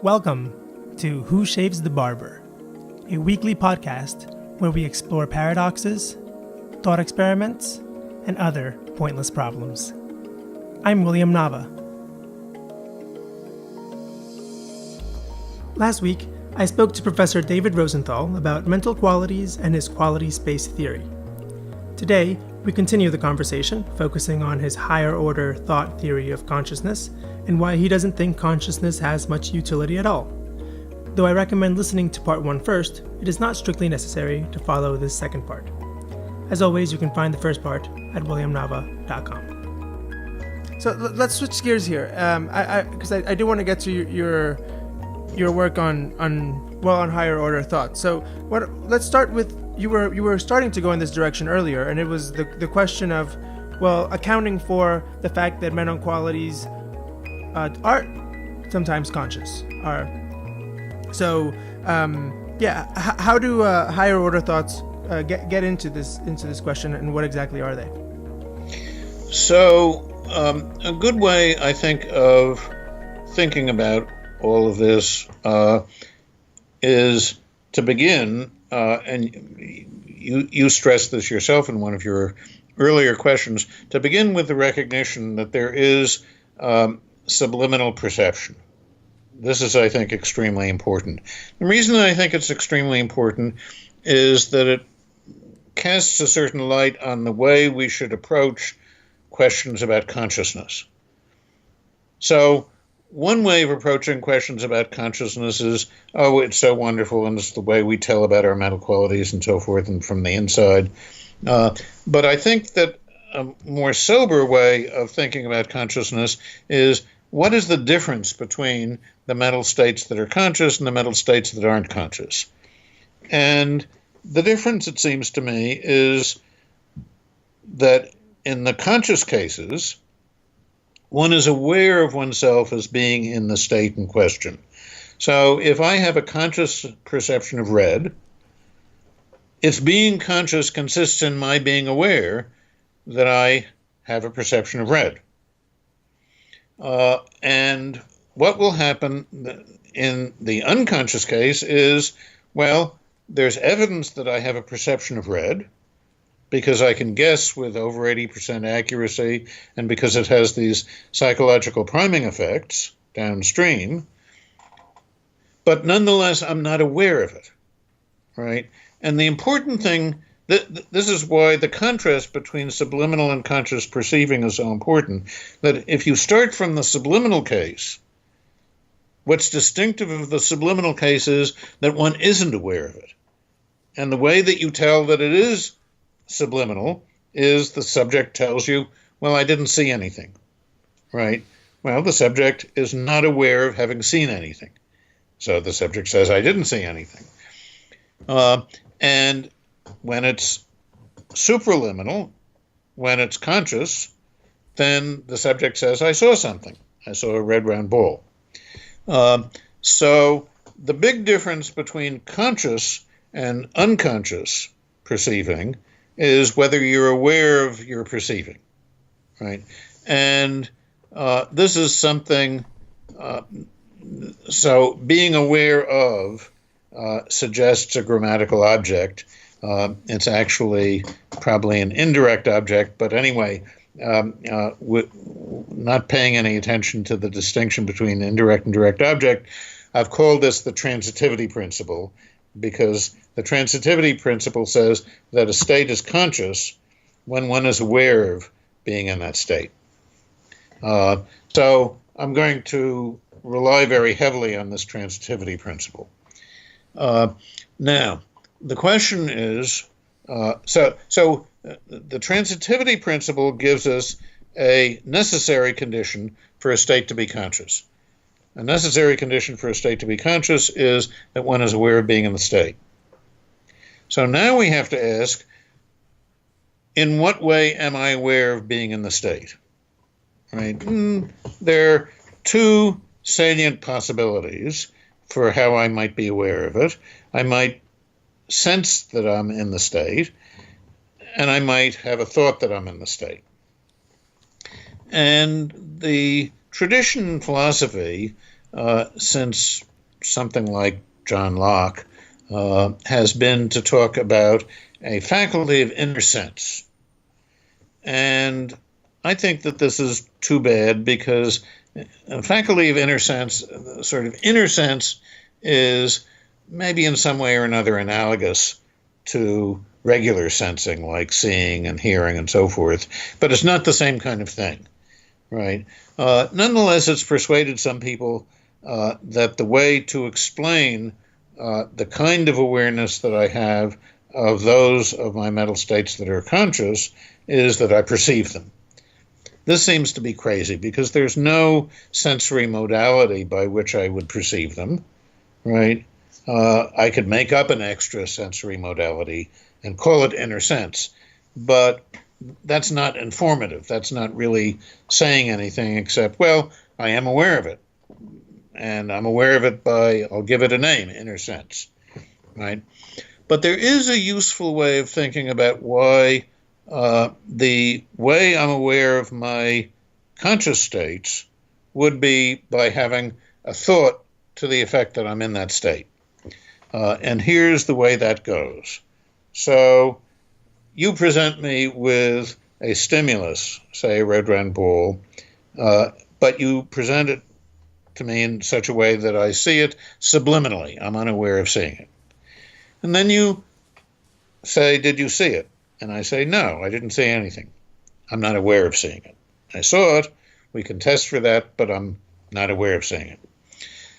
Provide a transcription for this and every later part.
Welcome to Who Shaves the Barber, a weekly podcast where we explore paradoxes, thought experiments, and other pointless problems. I'm William Nava. Last week, I spoke to Professor David Rosenthal about mental qualities and his quality space theory. Today, we continue the conversation, focusing on his higher-order thought theory of consciousness and why he doesn't think consciousness has much utility at all. Though I recommend listening to part 1 first, it is not strictly necessary to follow this second part. As always, you can find the first part at williamnava.com. So let's switch gears here, because I do want to get to your work on higher order thought. So let's start with you were starting to go in this direction earlier, and it was the question of, accounting for the fact that mental qualities are sometimes conscious. How do higher order thoughts get into this question, and what exactly are they? So a good way, I think, of thinking about all of this is to begin, and you stressed this yourself in one of your earlier questions, to begin with the recognition that there is subliminal perception. This is, I think, extremely important. The reason I think it's extremely important is that it casts a certain light on the way we should approach questions about consciousness. So one way of approaching questions about consciousness is, it's so wonderful, and it's the way we tell about our mental qualities and so forth, and from the inside. But I think that a more sober way of thinking about consciousness is, what is the difference between the mental states that are conscious and the mental states that aren't conscious? And the difference, it seems to me, is that in the conscious cases, one is aware of oneself as being in the state in question. So if I have a conscious perception of red, its being conscious consists in my being aware that I have a perception of red. And what will happen in the unconscious case is, there's evidence that I have a perception of red, because I can guess with over 80% accuracy, and because it has these psychological priming effects downstream. But nonetheless, I'm not aware of it, right? And the important thing, this is why the contrast between subliminal and conscious perceiving is so important, that if you start from the subliminal case, what's distinctive of the subliminal case is that one isn't aware of it. And the way that you tell that it is subliminal is the subject tells you, I didn't see anything, right? Well, the subject is not aware of having seen anything. So the subject says, I didn't see anything. And when it's supraliminal, when it's conscious, then the subject says, I saw something. I saw a red round ball. So the big difference between conscious and unconscious perceiving is whether you're aware of your perceiving, right? And this is something, so being aware of suggests a grammatical object. It's actually probably an indirect object, but anyway, not paying any attention to the distinction between indirect and direct object, I've called this the transitivity principle, because the transitivity principle says that a state is conscious when one is aware of being in that state. So I'm going to rely very heavily on this transitivity principle. Now, the question is, the transitivity principle gives us a necessary condition for a state to be conscious. A necessary condition for a state to be conscious is that one is aware of being in the state. So now we have to ask, in what way am I aware of being in the state? Right? There are two salient possibilities for how I might be aware of it. I might sense that I'm in the state, and I might have a thought that I'm in the state. And the tradition in philosophy, since something like John Locke, has been to talk about a faculty of inner sense. And I think that this is too bad, because a faculty of inner sense, sort of inner sense, is maybe in some way or another analogous to regular sensing, like seeing and hearing and so forth, but it's not the same kind of thing, right? Nonetheless, it's persuaded some people that the way to explain the kind of awareness that I have of those of my mental states that are conscious is that I perceive them. This seems to be crazy, because there's no sensory modality by which I would perceive them, right? I could make up an extra sensory modality and call it inner sense, but that's not informative. That's not really saying anything except, well, I am aware of it. And I'm aware of it by, I'll give it a name, inner sense, right? But there is a useful way of thinking about why the way I'm aware of my conscious states would be by having a thought to the effect that I'm in that state. And here's the way that goes. So you present me with a stimulus, say a red round ball, but you present it to me in such a way that I see it subliminally. I'm unaware of seeing it. And then you say, did you see it? And I say, no, I didn't see anything. I'm not aware of seeing it. I saw it. We can test for that, but I'm not aware of seeing it.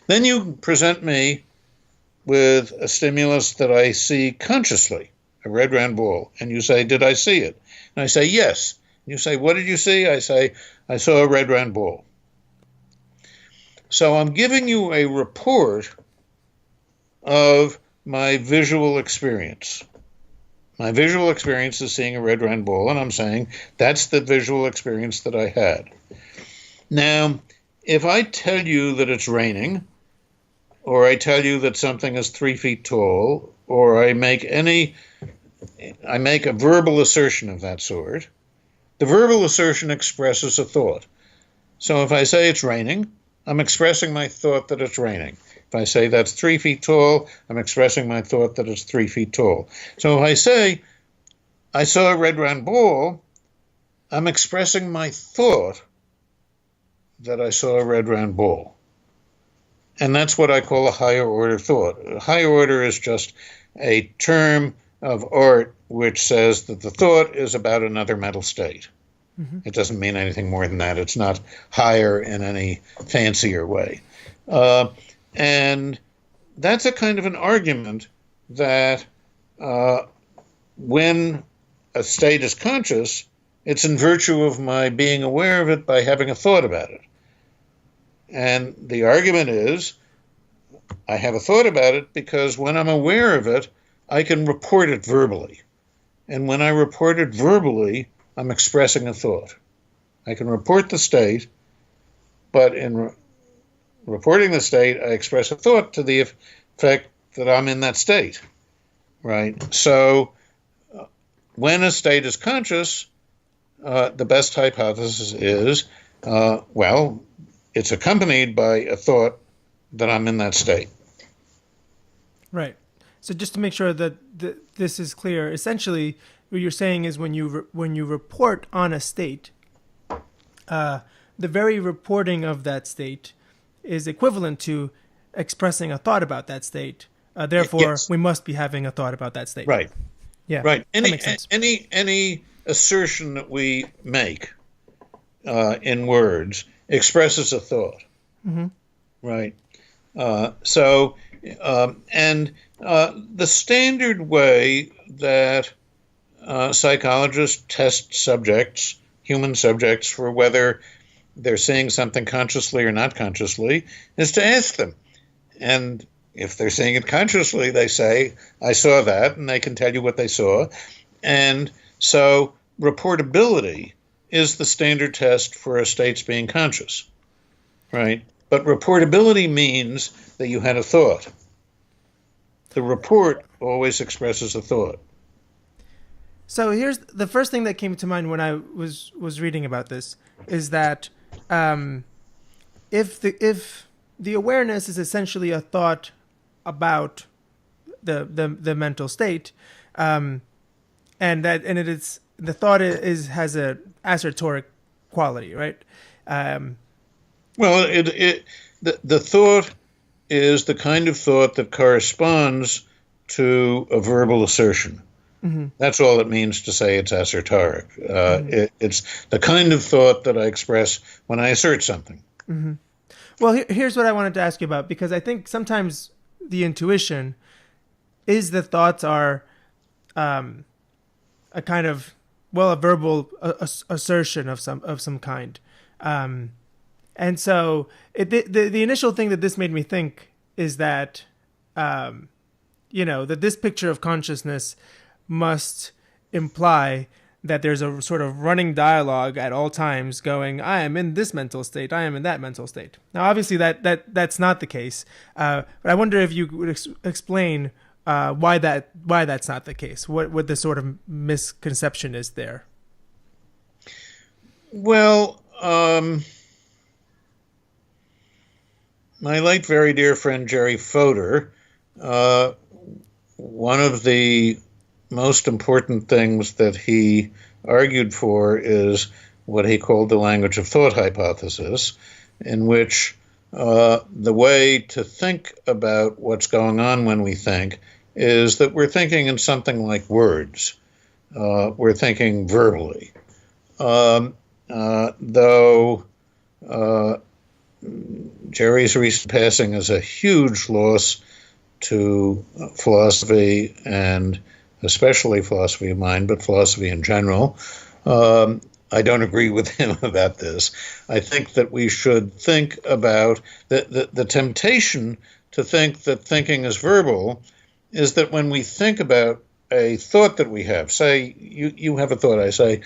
Then you present me with a stimulus that I see consciously, a red round ball, and you say, did I see it? And I say, yes. You say, what did you see? I say, I saw a red round ball. So I'm giving you a report of my visual experience. My visual experience is seeing a red round ball, and I'm saying that's the visual experience that I had. Now, if I tell you that it's raining, or I tell you that something is 3 feet tall, or I make a verbal assertion of that sort, the verbal assertion expresses a thought. So if I say it's raining, I'm expressing my thought that it's raining. If I say that's 3 feet tall, I'm expressing my thought that it's 3 feet tall. So if I say I saw a red round ball, I'm expressing my thought that I saw a red round ball. And that's what I call a higher order thought. A higher order is just a term of art which says that the thought is about another mental state. Mm-hmm. It doesn't mean anything more than that. It's not higher in any fancier way. And that's a kind of an argument that when a state is conscious, it's in virtue of my being aware of it by having a thought about it. And the argument is, I have a thought about it because when I'm aware of it, I can report it verbally. And when I report it verbally, I'm expressing a thought. I can report the state, but in reporting the state, I express a thought to the effect that I'm in that state, right? So when a state is conscious, the best hypothesis is, well, it's accompanied by a thought that I'm in that state. Right. So just to make sure that this is clear, essentially what you're saying is when you report on a state, the very reporting of that state is equivalent to expressing a thought about that state. Therefore, yes, we must be having a thought about that state. Right. Yeah. Right. That makes sense. Any assertion that we make in words expresses a thought. Mm-hmm. Right. The standard way that psychologists test subjects, human subjects, for whether they're seeing something consciously or not consciously is to ask them. And if they're seeing it consciously, they say, I saw that, and they can tell you what they saw. And so reportability is the standard test for a state's being conscious, right? But reportability means that you had a thought. The report always expresses a thought. So here's the first thing that came to mind when I was reading about this is that if the awareness is essentially a thought about the mental state, and it is the thought has a assertoric quality, right? Well, the thought is the kind of thought that corresponds to a verbal assertion. Mm-hmm. That's all it means to say it's assertoric. It's the kind of thought that I express when I assert something. Mm-hmm. Well, here's what I wanted to ask you about, because I think sometimes the intuition is the thoughts are a kind of, well, a verbal assertion of some kind. And so the initial thing that this made me think is that, that this picture of consciousness must imply that there's a sort of running dialogue at all times going, I am in this mental state, I am in that mental state. Now, obviously, that's not the case. But I wonder if you would explain why that's not the case, what the sort of misconception is there. Well, my late very dear friend Jerry Fodor, one of the most important things that he argued for is what he called the language of thought hypothesis, in which the way to think about what's going on when we think is that we're thinking in something like words. We're thinking verbally. Though Jerry's recent passing is a huge loss to philosophy, and especially philosophy of mind, but philosophy in general. I don't agree with him about this. I think that we should think about the temptation to think that thinking is verbal is that when we think about a thought that we have, say you have a thought, I say,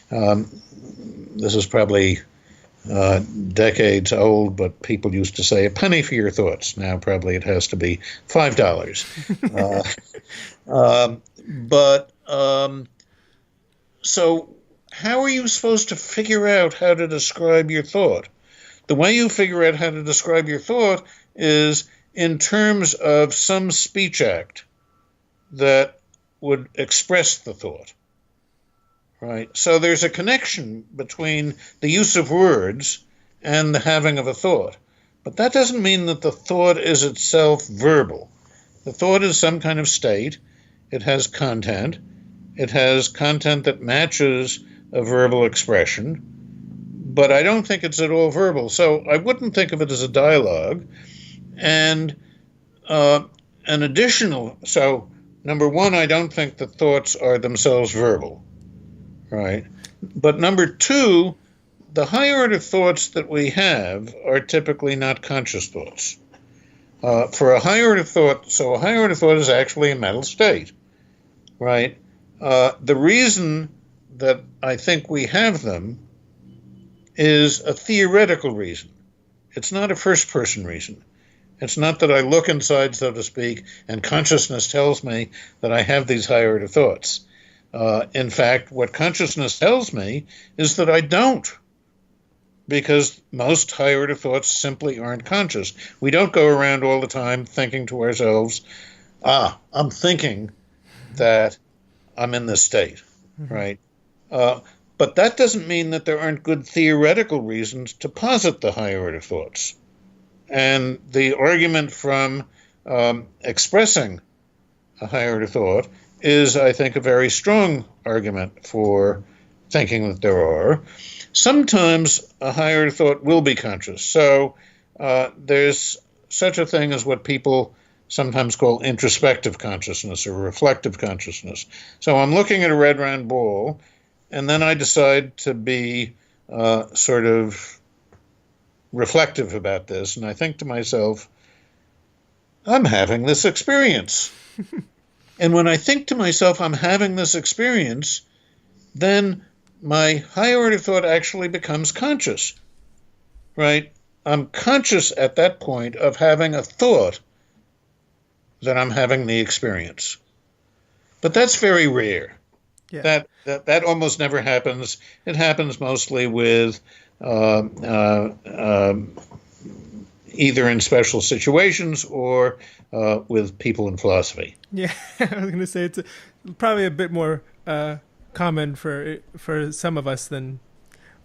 this is probably decades old, but people used to say a penny for your thoughts. Now probably it has to be $5. So how are you supposed to figure out how to describe your thought? The way you figure out how to describe your thought is in terms of some speech act that would express the thought. Right. So there's a connection between the use of words and the having of a thought. But that doesn't mean that the thought is itself verbal. The thought is some kind of state. It has content. It has content that matches a verbal expression. But I don't think it's at all verbal. So I wouldn't think of it as a dialogue. And an additional, so number one, I don't think that thoughts are themselves verbal. Right. But number two, the higher order thoughts that we have are typically not conscious thoughts. For a higher order thought, so a higher order thought is actually a mental state. Right. The reason that I think we have them is a theoretical reason. It's not a first person reason. It's not that I look inside, so to speak, and consciousness tells me that I have these higher order thoughts. In fact, what consciousness tells me is that I don't, because most higher order thoughts simply aren't conscious. We don't go around all the time thinking to ourselves, I'm thinking that I'm in this state, right? But that doesn't mean that there aren't good theoretical reasons to posit the higher order thoughts. And the argument from expressing a higher order thought is, I think, a very strong argument for thinking that there are. Sometimes a higher thought will be conscious. So there's such a thing as what people sometimes call introspective consciousness or reflective consciousness. So I'm looking at a red round ball, and then I decide to be sort of reflective about this, and I think to myself, I'm having this experience. And when I think to myself, I'm having this experience, then my higher order thought actually becomes conscious, right? I'm conscious at that point of having a thought that I'm having the experience. But that's very rare. Yeah. That almost never happens. It happens mostly with either in special situations or with people in philosophy. Yeah, I was going to say it's probably a bit more common for some of us than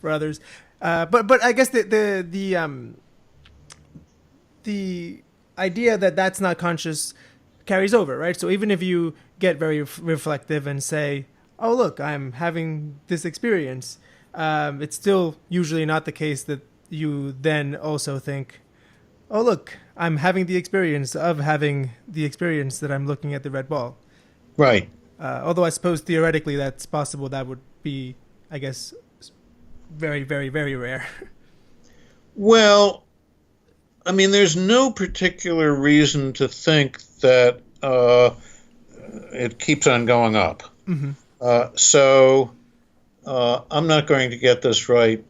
for others. But I guess the idea that that's not conscious carries over, right? So even if you get very reflective and say, "Oh, look, I'm having this experience," it's still usually not the case that you then also think, "Oh, look, I'm having the experience of having the experience that I'm looking at the red ball." Right. Although I suppose theoretically that's possible. That would be, I guess, very, very, very rare. Well, I mean, there's no particular reason to think that it keeps on going up. Mm-hmm. So I'm not going to get this right.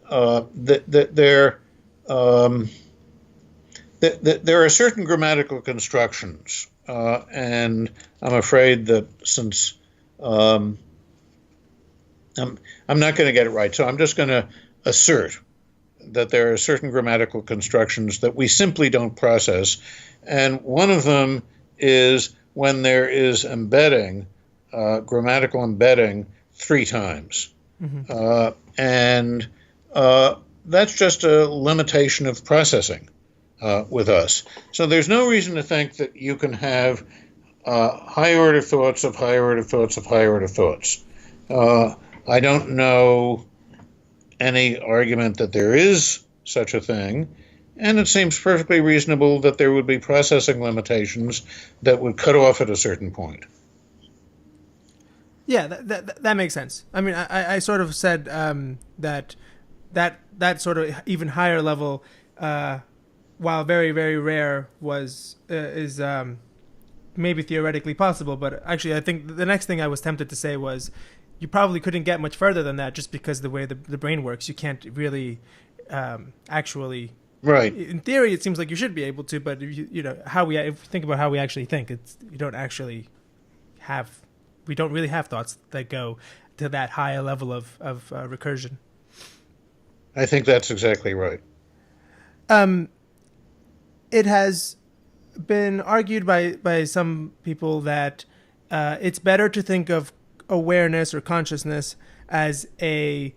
There are certain grammatical constructions, and I'm afraid that since I'm not going to get it right, so I'm just going to assert that there are certain grammatical constructions that we simply don't process, and one of them is when there is embedding, grammatical embedding, 3 times. Mm-hmm. And that's just a limitation of processing with us. So there's no reason to think that you can have higher order thoughts of higher order thoughts of higher order thoughts. I don't know any argument that there is such a thing, and it seems perfectly reasonable that there would be processing limitations that would cut off at a certain point. Yeah, that makes sense. I mean, I sort of said that sort of even higher level, while very, very rare, is maybe theoretically possible. But actually, I think the next thing I was tempted to say was you probably couldn't get much further than that just because the way the brain works. You can't really actually. Right. In theory, it seems like you should be able to, but if you think about how we actually think, we don't really have thoughts that go to that higher level of recursion. I think that's exactly right. It has been argued by some people that it's better to think of awareness or consciousness as a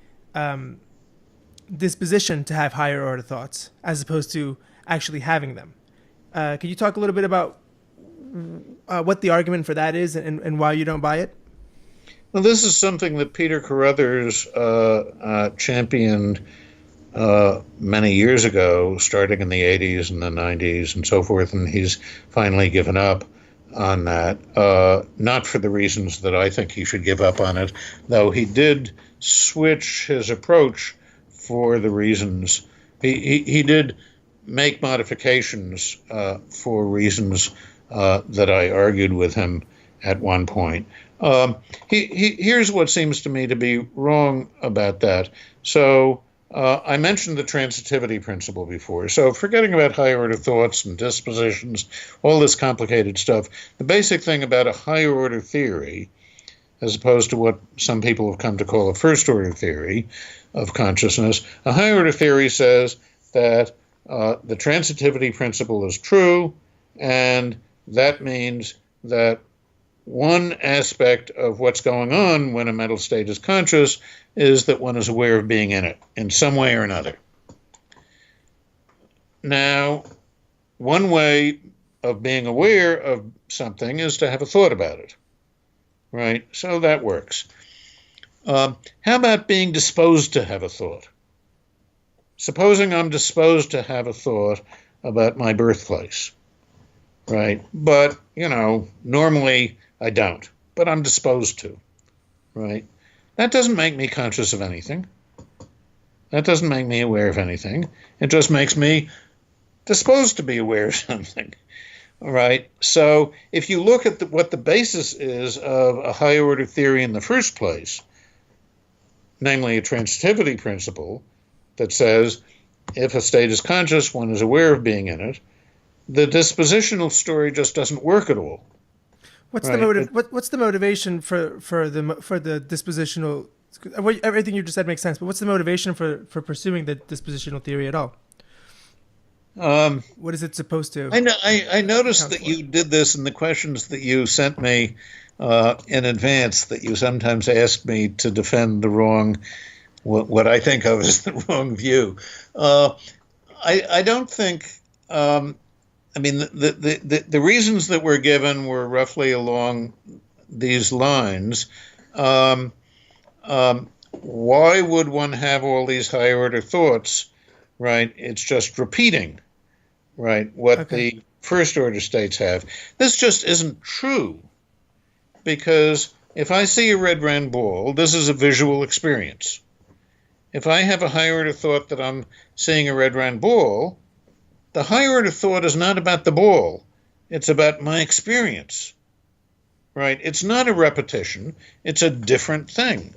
disposition to have higher order thoughts as opposed to actually having them. Can you talk a little bit about what the argument for that is and why you don't buy it? Well, this is something that Peter Carruthers championed many years ago, starting in the 80s and the 90s and so forth, and he's finally given up on that, not for the reasons that I think he should give up on it, though he did switch his approach for the reasons. He did make modifications for reasons that I argued with him at one point. Here's what seems to me to be wrong about that. So I mentioned the transitivity principle before. So forgetting about higher order thoughts and dispositions, all this complicated stuff, the basic thing about a higher order theory, as opposed to what some people have come to call a first order theory of consciousness, a higher order theory says that the transitivity principle is true, and that means that one aspect of what's going on when a mental state is conscious is that one is aware of being in it in some way or another. Now, one way of being aware of something is to have a thought about it, right? So that works. How about being disposed to have a thought? Supposing I'm disposed to have a thought about my birthplace, right? But, normally I don't, but I'm disposed to, right? That doesn't make me conscious of anything. That doesn't make me aware of anything. It just makes me disposed to be aware of something, all right? So if you look at what the basis is of a higher order theory in the first place, namely a transitivity principle that says if a state is conscious, one is aware of being in it, the dispositional story just doesn't work at all. What's the motive? What's the motivation for the dispositional? Everything you just said makes sense, but what's the motivation for pursuing the dispositional theory at all? What is it supposed to I noticed account that for? you did this in the questions that you sent me in advance, that you sometimes asked me to defend the wrong, what I think of as the wrong view. Uh, I don't think, I mean, the reasons that were given were roughly along these lines. Um, why would one have all these higher order thoughts, right? It's just repeating, right, what Okay. the first order states have. This just isn't true, because if I see a red round ball, this is a visual experience. If I have a higher order thought that I'm seeing a red round ball, the higher order thought is not about the ball. It's about my experience, right? It's not a repetition. It's a different thing,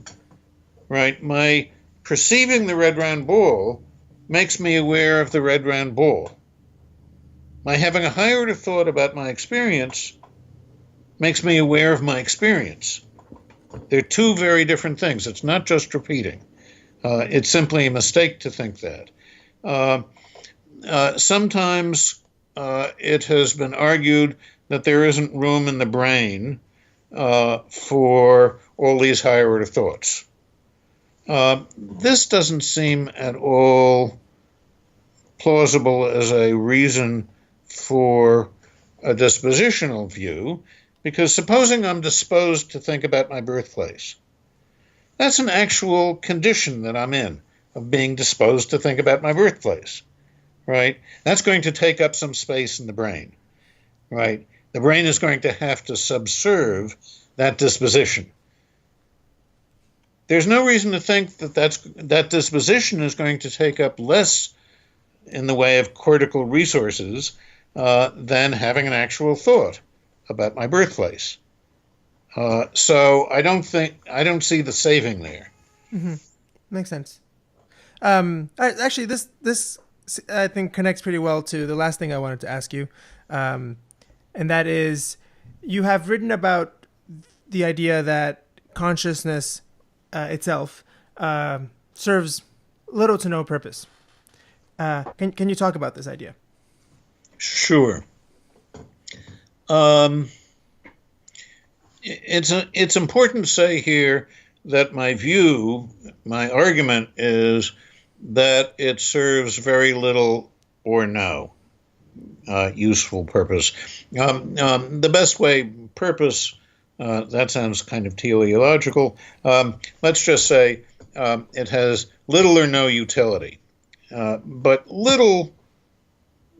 right? My perceiving the red round ball makes me aware of the red round ball. My having a higher order thought about my experience makes me aware of my experience. They're two very different things. It's not just repeating. It's simply a mistake to think that. Sometimes it has been argued that there isn't room in the brain for all these higher order thoughts. This doesn't seem at all plausible as a reason for a dispositional view, because supposing I'm disposed to think about my birthplace, that's an actual condition that I'm in, of being disposed to think about my birthplace, right? That's going to take up some space in the brain, right? The brain is going to have to subserve that disposition. There's no reason to think that that disposition is going to take up less in the way of cortical resources than having an actual thought about my birthplace. So I don't see the saving there. Makes sense. Actually, this I think connects pretty well to the last thing I wanted to ask you, and that is, you have written about the idea that consciousness itself serves little to no purpose. Can you talk about this idea? Sure. It's important to say here that my argument is that it serves very little or no useful purpose. The best way, purpose, that sounds kind of teleological. Let's just say it has little or no utility. But little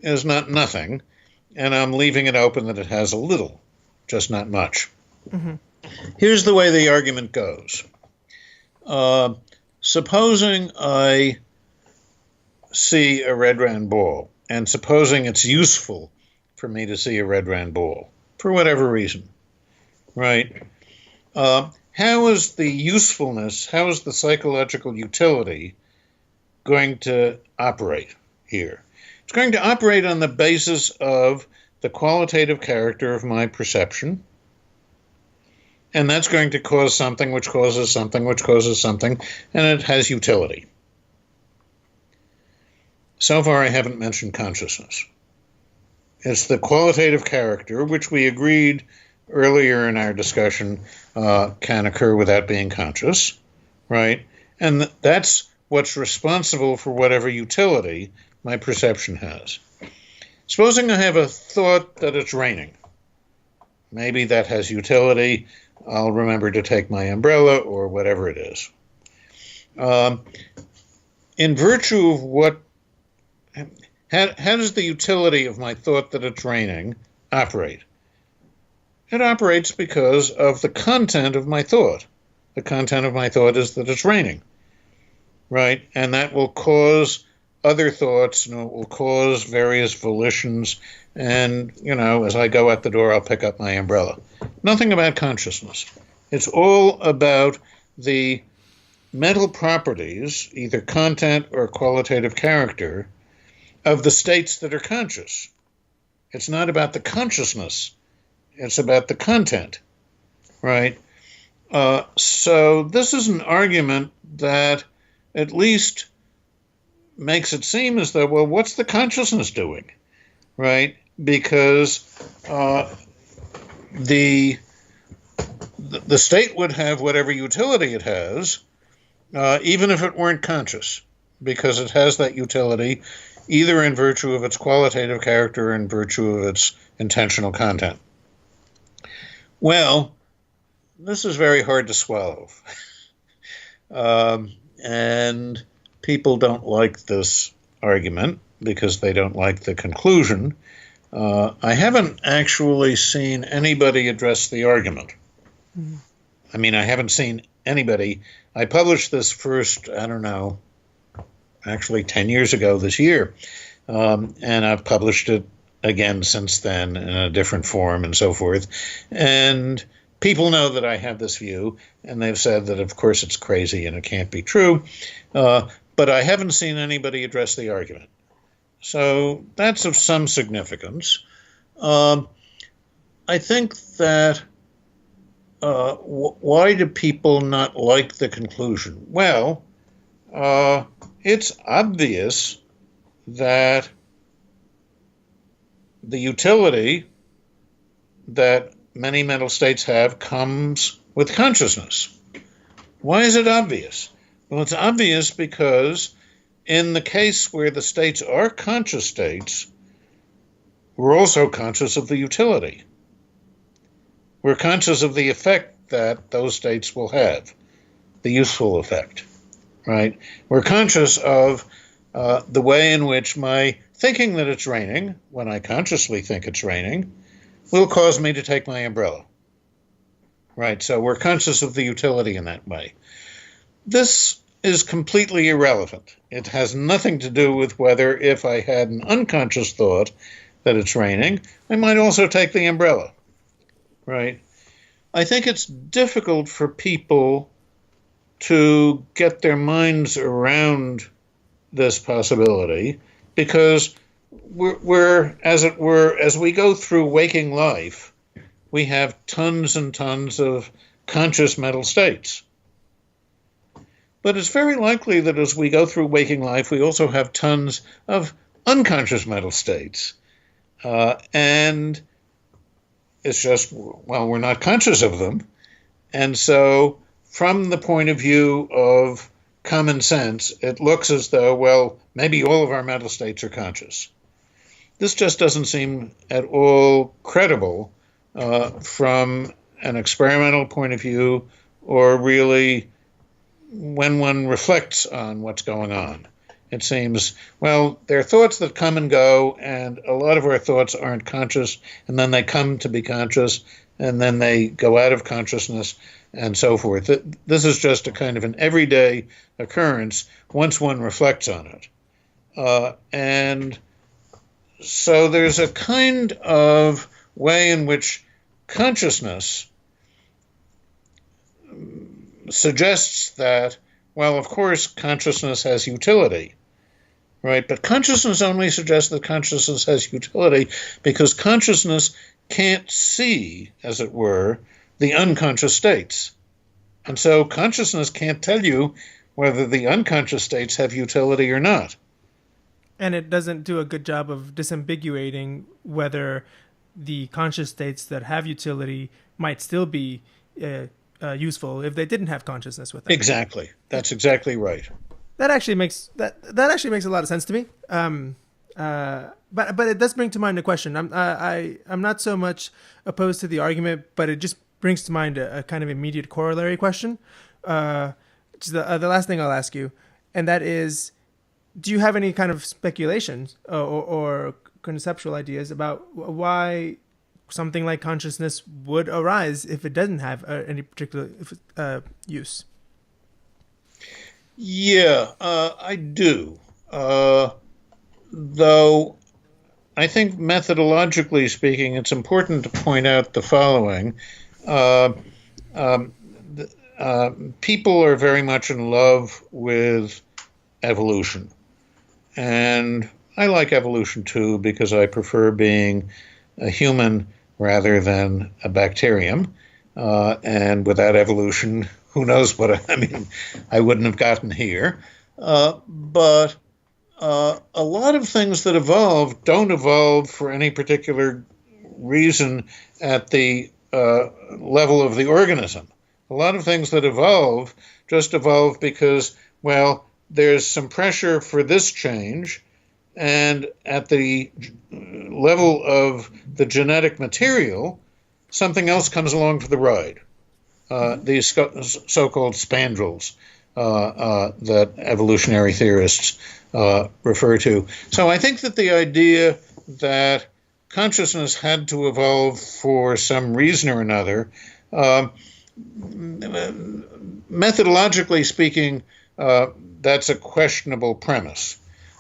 is not nothing, and I'm leaving it open that it has a little, just not much. Mm-hmm. Here's the way the argument goes. Supposing I see a red round ball, and supposing it's useful for me to see a red round ball, for whatever reason, right? How is the usefulness, how is the psychological utility going to operate here? It's going to operate on the basis of the qualitative character of my perception, and that's going to cause something which causes something which causes something, and it has utility. So far, I haven't mentioned consciousness. It's the qualitative character, which we agreed earlier in our discussion can occur without being conscious, right? And that's what's responsible for whatever utility my perception has. Supposing I have a thought that it's raining. Maybe that has utility. I'll remember to take my umbrella or whatever it is. In virtue of what, how does the utility of my thought that it's raining operate? It operates because of the content of my thought. The content of my thought is that it's raining, right? And that will cause other thoughts, and it will cause various volitions. And, as I go out the door, I'll pick up my umbrella. Nothing about consciousness. It's all about the mental properties, either content or qualitative character, of the states that are conscious. It's not about the consciousness. It's about the content, right? So this is an argument that at least makes it seem as though, well, what's the consciousness doing, right? Because the state would have whatever utility it has, even if it weren't conscious, because it has that utility either in virtue of its qualitative character or in virtue of its intentional content. Well, this is very hard to swallow. And people don't like this argument because they don't like the conclusion. I haven't actually seen anybody address the argument. Mm-hmm. I mean, I haven't seen anybody. I published this first, I don't know, actually 10 years ago this year. And I've published it again since then in a different form and so forth. And people know that I have this view, and they've said that, of course, it's crazy and it can't be true. But I haven't seen anybody address the argument. So that's of some significance. I think that why do people not like the conclusion? Well, it's obvious that the utility that many mental states have comes with consciousness. Why is it obvious? Well, it's obvious because in the case where the states are conscious states, we're also conscious of the utility. We're conscious of the effect that those states will have, the useful effect, right? We're conscious of the way in which my thinking that it's raining, when I consciously think it's raining, will cause me to take my umbrella, right? So we're conscious of the utility in that way. This is completely irrelevant. It has nothing to do with whether, if I had an unconscious thought that it's raining, I might also take the umbrella, right? I think it's difficult for people to get their minds around this possibility because we're, as it were, as we go through waking life, we have tons and tons of conscious mental states. But it's very likely that as we go through waking life, we also have tons of unconscious mental states. And it's just, well, we're not conscious of them. And so from the point of view of common sense, it looks as though, well, maybe all of our mental states are conscious. This just doesn't seem at all credible from an experimental point of view or really when one reflects on what's going on. It seems, well, there are thoughts that come and go, and a lot of our thoughts aren't conscious, and then they come to be conscious, and then they go out of consciousness, and so forth. This is just a kind of an everyday occurrence once one reflects on it. And so there's a kind of way in which consciousness suggests that, well, of course, consciousness has utility, right? But consciousness only suggests that consciousness has utility because consciousness can't see, as it were, the unconscious states. And so consciousness can't tell you whether the unconscious states have utility or not. And it doesn't do a good job of disambiguating whether the conscious states that have utility might still be useful if they didn't have consciousness with them. Exactly. That's exactly right. That actually makes a lot of sense to me. But it does bring to mind a question. I'm not so much opposed to the argument, but it just brings to mind a kind of immediate corollary question. Which is the last thing I'll ask you, and that is, do you have any kind of speculations or conceptual ideas about why something like consciousness would arise if it doesn't have any particular use? Yeah, I do. Though I think methodologically speaking, it's important to point out the following. People are very much in love with evolution. And I like evolution too because I prefer being a human rather than a bacterium. And without evolution, who knows what I mean, I wouldn't have gotten here. But a lot of things that evolve don't evolve for any particular reason at the level of the organism. A lot of things that evolve just evolve because, well, there's some pressure for this change, and at the level of the genetic material, something else comes along for the ride. These so-called spandrels that evolutionary theorists refer to. So I think that the idea that consciousness had to evolve for some reason or another, methodologically speaking, that's a questionable premise.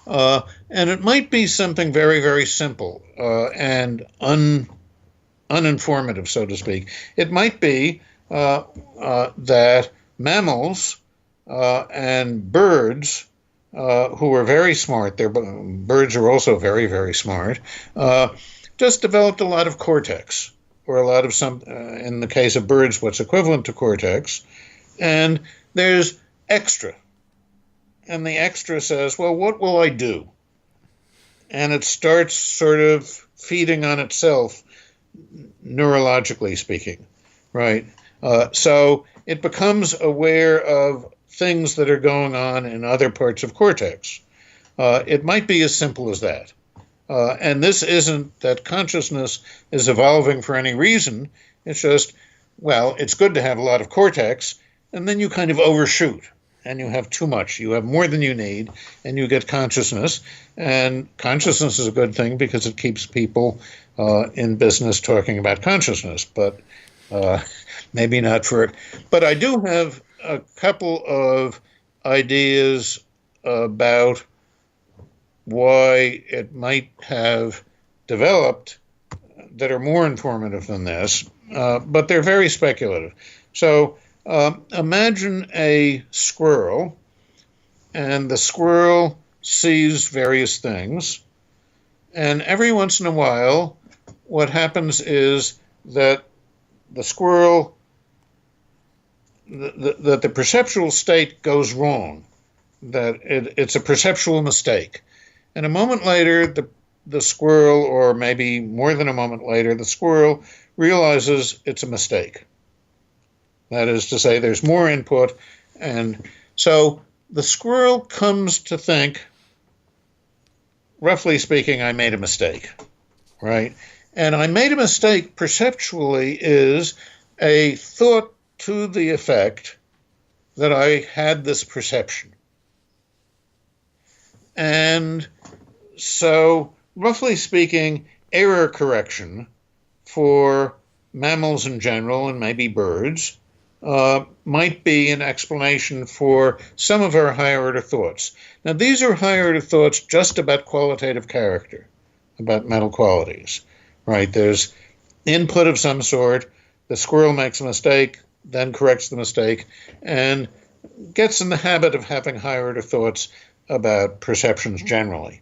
And it might be something very, very simple and uninformative, so to speak. It might be that mammals and birds, who are very smart, birds are also very, very smart, just developed a lot of cortex, or a lot of in the case of birds, what's equivalent to cortex, and there's extra. And the extra says, well, what will I do? And it starts sort of feeding on itself, neurologically speaking, right? So it becomes aware of things that are going on in other parts of cortex. It might be as simple as that. And this isn't that consciousness is evolving for any reason. It's just, well, it's good to have a lot of cortex, and then you kind of overshoot. And you have too much. You have more than you need, and you get consciousness. And consciousness is a good thing because it keeps people in business talking about consciousness, but maybe not for it. But I do have a couple of ideas about why it might have developed that are more informative than this, but they're very speculative. So imagine a squirrel, and the squirrel sees various things, and every once in a while, what happens is that the squirrel, that the perceptual state goes wrong, that it's a perceptual mistake. And a moment later, the squirrel, or maybe more than a moment later, the squirrel realizes it's a mistake. That is to say, there's more input, and so the squirrel comes to think, roughly speaking, I made a mistake, right? And I made a mistake perceptually is a thought to the effect that I had this perception. And so, roughly speaking, error correction for mammals in general, and maybe birds, might be an explanation for some of our higher order thoughts. Now, these are higher order thoughts just about qualitative character, about mental qualities, right? There's input of some sort, the squirrel makes a mistake, then corrects the mistake, and gets in the habit of having higher order thoughts about perceptions generally,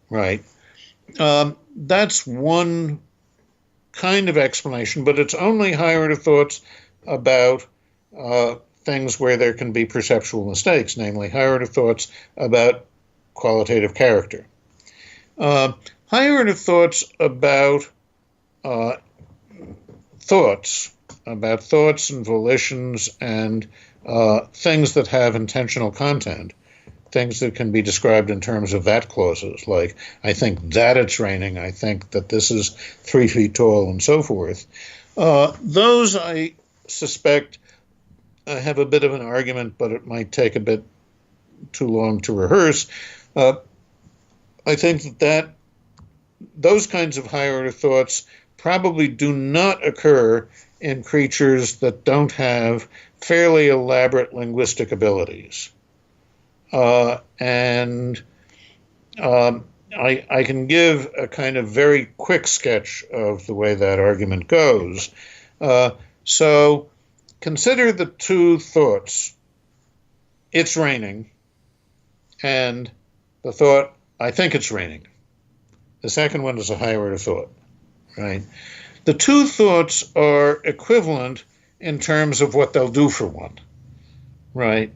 right? That's one kind of explanation, but it's only higher order thoughts about things where there can be perceptual mistakes, namely higher order thoughts about qualitative character. Higher order thoughts about thoughts and volitions and things that have intentional content, things that can be described in terms of that clauses, like I think that it's raining, I think that this is 3 feet tall, and so forth. Those, I suspect, have a bit of an argument, but it might take a bit too long to rehearse. I think that those kinds of higher order thoughts probably do not occur in creatures that don't have fairly elaborate linguistic abilities. I can give a kind of very quick sketch of the way that argument goes. So consider the two thoughts, it's raining, and the thought, I think it's raining. The second one is a higher order thought, right? The two thoughts are equivalent in terms of what they'll do for one, right?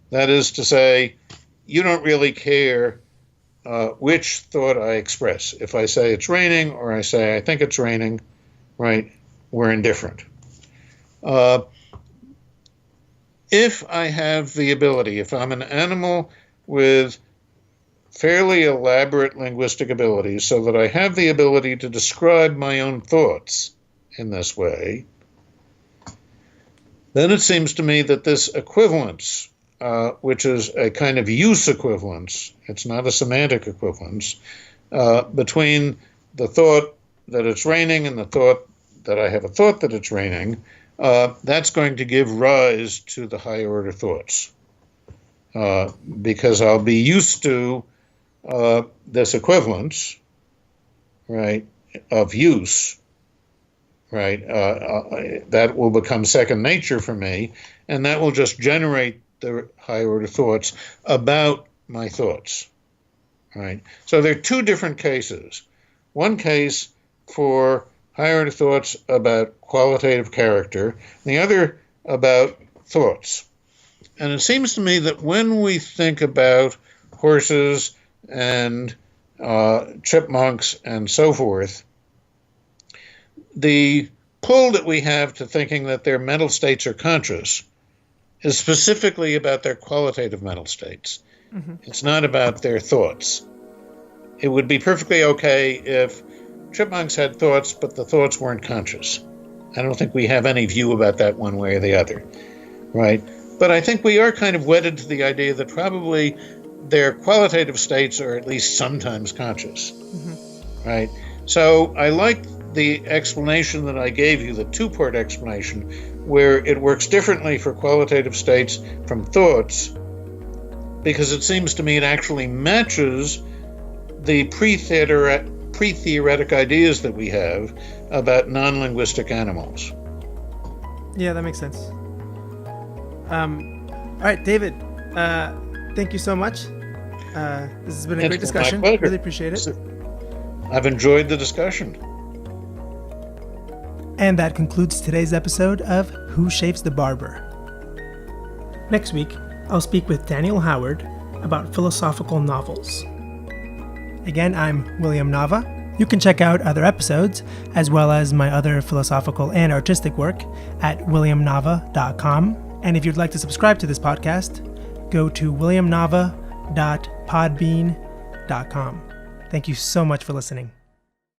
That is to say, you don't really care which thought I express. If I say it's raining or I say I think it's raining, right, we're indifferent. If I have the ability, if I'm an animal with fairly elaborate linguistic abilities so that I have the ability to describe my own thoughts in this way, then it seems to me that this equivalence, which is a kind of use equivalence, it's not a semantic equivalence, between the thought that it's raining and the thought that I have a thought that it's raining, that's going to give rise to the higher order thoughts. Because I'll be used to this equivalence, right, of use, right, that will become second nature for me, and that will just generate the higher order thoughts about my thoughts, right? So there are two different cases. One case for higher order thoughts about qualitative character, the other about thoughts. And it seems to me that when we think about horses and chipmunks and so forth, the pull that we have to thinking that their mental states are conscious is specifically about their qualitative mental states. Mm-hmm. It's not about their thoughts. It would be perfectly okay if chipmunks had thoughts, but the thoughts weren't conscious. I don't think we have any view about that one way or the other, right? But I think we are kind of wedded to the idea that probably their qualitative states are at least sometimes conscious, mm-hmm. right? So I like the explanation that I gave you, the two-part explanation, where it works differently for qualitative states from thoughts, because it seems to me it actually matches the pre-theoretic ideas that we have about non-linguistic animals. Yeah, that makes sense. All right, David, thank you so much. This has been a great discussion. Really appreciate it. I've enjoyed the discussion. And that concludes today's episode of Who Shapes the Barber? Next week, I'll speak with Daniel Howard about philosophical novels. Again, I'm William Nava. You can check out other episodes, as well as my other philosophical and artistic work at williamnava.com. And if you'd like to subscribe to this podcast, go to williamnava.podbean.com. Thank you so much for listening.